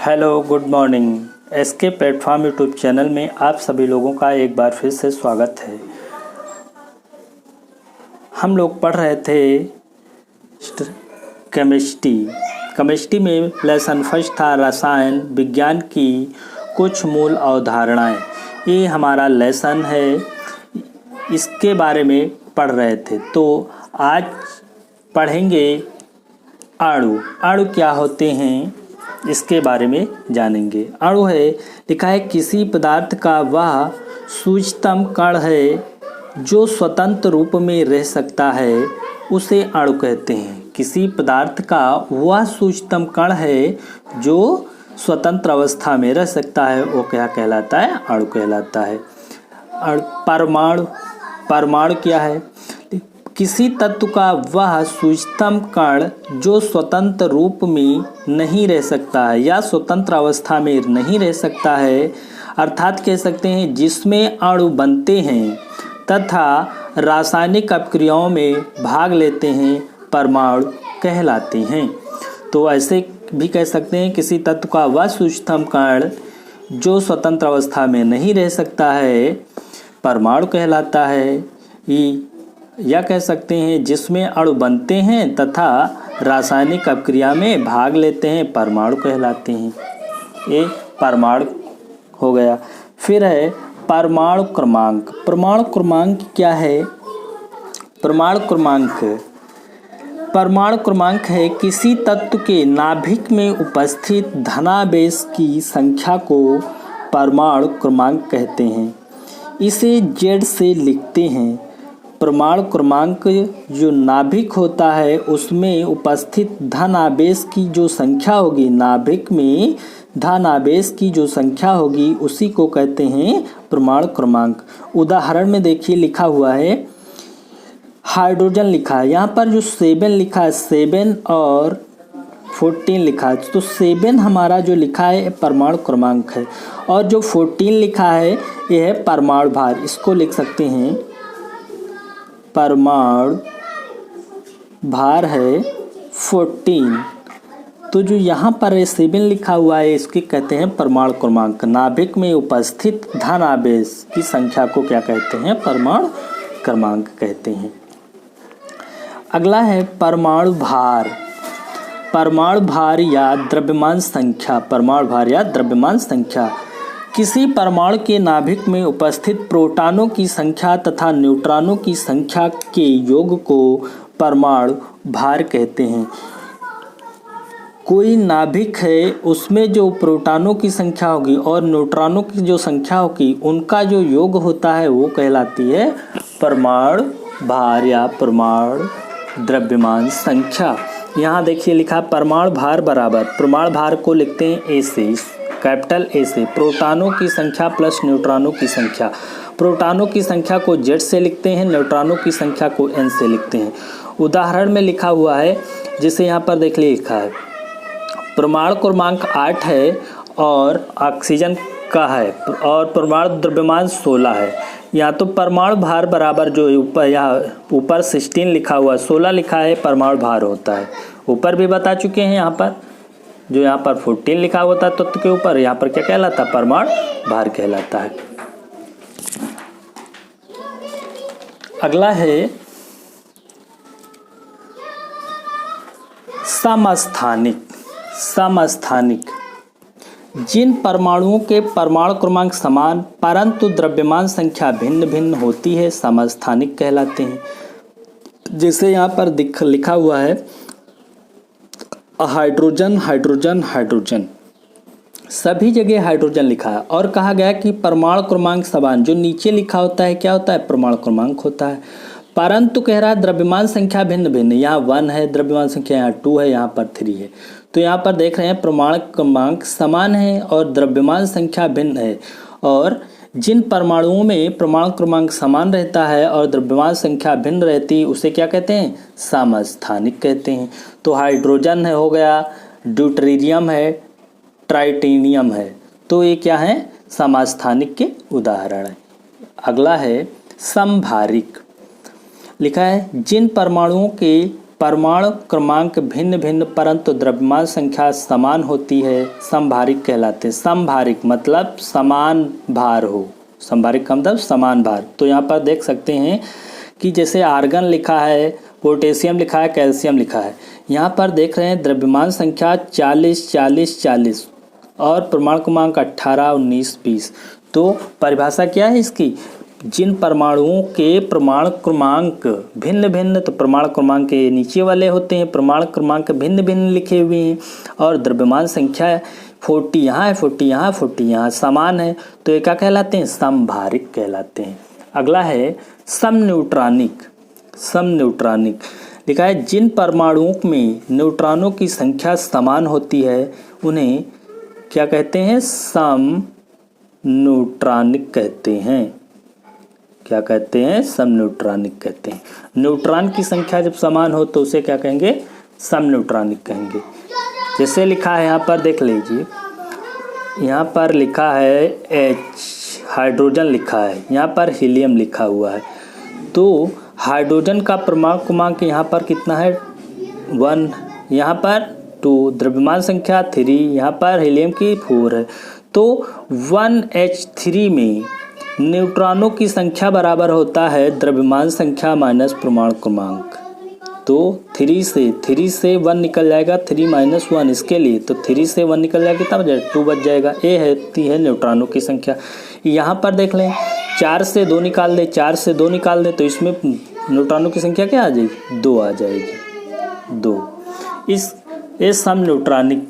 Hello, good morning. SK platform YouTube channel में आप सभी लोगों का एक बार फिर से स्वागत है। हम लोग पढ़ रहे थे केमिस्ट्री में लेसन फर्स्ट था रसायन विज्ञान की कुछ मूल अवधारणाएं। ये हमारा लेसन है, इसके बारे में पढ़ रहे थे। तो आज पढ़ेंगे अणु। अणु क्या होते हैं इसके बारे में जानेंगे। अणु है, लिखा है किसी पदार्थ का वह सूक्ष्मतम कण है जो स्वतंत्र रूप में रह सकता है, उसे अणु कहते हैं। किसी पदार्थ का वह सूक्ष्मतम कण है जो स्वतंत्र अवस्था में रह सकता है, वो क्या कहलाता है? अणु कहलाता है। परमाणु क्या है? किसी तत्व का वह सूक्ष्मतम कण जो स्वतंत्र रूप में नहीं रह सकता है या स्वतंत्र अवस्था में नहीं रह सकता है, अर्थात कह सकते हैं जिसमें अणु बनते हैं तथा रासायनिक अपक्रियाओं में भाग लेते हैं, परमाणु कहलाते हैं। तो ऐसे भी कह सकते हैं किसी तत्व का वह सूक्ष्मतम कण जो स्वतंत्र अवस्था में नहीं रह सकता है, परमाणु कहलाता है। या कह सकते हैं जिसमें अणु बनते हैं तथा रासायनिक अपक्रिया में भाग लेते हैं, परमाणु कहलाते हैं। ये परमाणु हो गया। फिर है परमाणु क्रमांक। परमाणु क्रमांक क्या है? परमाणु क्रमांक है किसी तत्व के नाभिक में उपस्थित धनावेश की संख्या को परमाणु क्रमांक कहते हैं। इसे Z से लिखते हैं। परमाणु क्रमांक जो नाभिक होता है उसमें उपस्थित धन आवेश की जो संख्या होगी, नाभिक में धन आवेश की जो संख्या होगी उसी को कहते हैं परमाणु क्रमांक। उदाहरण में देखिए लिखा हुआ है हाइड्रोजन लिखा है, यहाँ पर जो 7 लिखा है, 7 और 14 लिखा है, तो 7 हमारा जो लिखा है परमाणु क्रमांक है और जो 14 लिखा है यह है परमाणु भार। इसको लिख सकते हैं परमाणु भार है 14। तो जो यहाँ पर 7 लिखा हुआ है इसकी कहते हैं परमाणु क्रमांक। नाभिक में उपस्थित धन आवेश की संख्या को क्या कहते हैं? परमाणु क्रमांक कहते हैं। अगला है परमाणु भार। परमाणु भार या द्रव्यमान संख्या। परमाणु भार या द्रव्यमान संख्या किसी परमाणु के नाभिक में उपस्थित प्रोटॉनों की संख्या तथा न्यूट्रॉनों की संख्या के योग को परमाणु भार कहते हैं। कोई नाभिक है, उसमें जो प्रोटॉनों की संख्या होगी और न्यूट्रॉनों की जो संख्या होगी उनका जो योग होता है वो कहलाती है परमाणु भार या परमाणु द्रव्यमान संख्या। यहाँ देखिए लिखा परमाणु भार बराबर, परमाणु भार को लिखते हैं ए से, कैपिटल ए से, प्रोटॉनों की संख्या प्लस न्यूट्रॉनों की संख्या। प्रोटॉनों की संख्या को Z से लिखते हैं, न्यूट्रॉनों की संख्या को N से लिखते हैं। उदाहरण में लिखा हुआ है जिसे यहाँ पर देख लिए लिखा है परमाणु क्रमांक 8 है और ऑक्सीजन का है और परमाणु द्रव्यमान 16 है। यहाँ तो परमाणु भार बराबर जो ऊपर 16 लिखा हुआ, 16 लिखा है परमाणु भार होता है। ऊपर भी बता चुके हैं, यहाँ पर जो यहाँ पर 14 लिखा होता है तत्व के ऊपर, यहाँ पर क्या कहलाता है? परमाणु भार कहलाता है। अगला है समस्थानिक। जिन परमाणुओं के परमाणु क्रमांक समान परंतु द्रव्यमान संख्या भिन्न भिन्न होती है, समस्थानिक कहलाते हैं। जैसे यहाँ पर लिखा हुआ है हाइड्रोजन, सभी जगह हाइड्रोजन लिखा है और कहा गया कि परमाणु क्रमांक समान, जो नीचे लिखा होता है क्या होता है? परमाणु क्रमांक होता है। परंतु कह रहा है द्रव्यमान संख्या भिन्न भिन्न, यहाँ 1 है द्रव्यमान संख्या, यहाँ 2 है, यहाँ पर 3 है। तो यहाँ पर देख रहे हैं परमाणु क्रमांक समान है और द्रव्यमान संख्या भिन्न है। और जिन परमाणुओं में परमाणु क्रमांक समान रहता है और द्रव्यमान संख्या भिन्न रहती है उसे क्या कहते हैं? समस्थानिक कहते हैं। तो हाइड्रोजन है हो गया, ड्यूटेरियम है, ट्राइटेनियम है, तो ये क्या है? समस्थानिक के उदाहरण है। अगला है समभारिक। लिखा है जिन परमाणुओं के परमाणु क्रमांक भिन्न भिन्न परंतु द्रव्यमान संख्या समान होती है, समभारिक कहलाते हैं। समभारिक मतलब समान भार हो, समभारिक का मतलब समान भार। तो यहाँ पर देख सकते हैं कि जैसे आर्गन लिखा है, पोटेशियम लिखा है, कैल्शियम लिखा है। यहाँ पर देख रहे हैं द्रव्यमान संख्या 40 40 40 और परमाणु क्रमांक 18 19 20। तो परिभाषा क्या है इसकी, जिन परमाणुओं के परमाणु क्रमांक भिन्न भिन्न, तो परमाणु क्रमांक के नीचे वाले होते हैं, परमाणु क्रमांक भिन्न भिन्न लिखे हुए हैं और द्रव्यमान संख्या 40 यहाँ है, 40 यहाँ, 40 यहाँ समान है, तो ये क्या कहलाते हैं, समभारिक कहलाते हैं। अगला है समन्यूट्रॉनिक। समन्यूट्रॉनिक लिखा है जिन परमाणुओं में न्यूट्रॉनों की संख्या समान होती है उन्हें क्या कहते हैं, समन्यूट्रॉनिक कहते हैं। क्या कहते हैं, समन्यूट्रॉनिक कहते हैं। न्यूट्रॉन की संख्या जब समान हो तो उसे क्या कहेंगे, समन्यूट्रॉनिक कहेंगे। जैसे लिखा है यहाँ पर देख लीजिए, यहाँ पर लिखा है H हाइड्रोजन लिखा है, यहाँ पर हीलियम लिखा हुआ है। तो हाइड्रोजन का परमाणु क्रमांक यहाँ पर कितना है 1, यहाँ पर 2, द्रव्यमान संख्या 3, यहाँ पर हीलियम की 4 है। तो 1H3 में न्यूट्रॉनों की संख्या बराबर होता है द्रव्यमान संख्या माइनस परमाणु क्रमांक। तो 3 से 1 निकल जाएगा, 3 - 1 इसके लिए, तो 3 से 1 निकल जाएगा, कितना बच जाएगा, 2 बच जाएगा। ये है न्यूट्रॉनों की संख्या। यहाँ पर देख लें 4 से 2 निकाल दें, 4 से 2 निकाल दें तो इसमें न्यूट्रॉनों की संख्या क्या आ जाएगी, 2 आ जाएगी, 2। इस समन्यूट्रॉनिक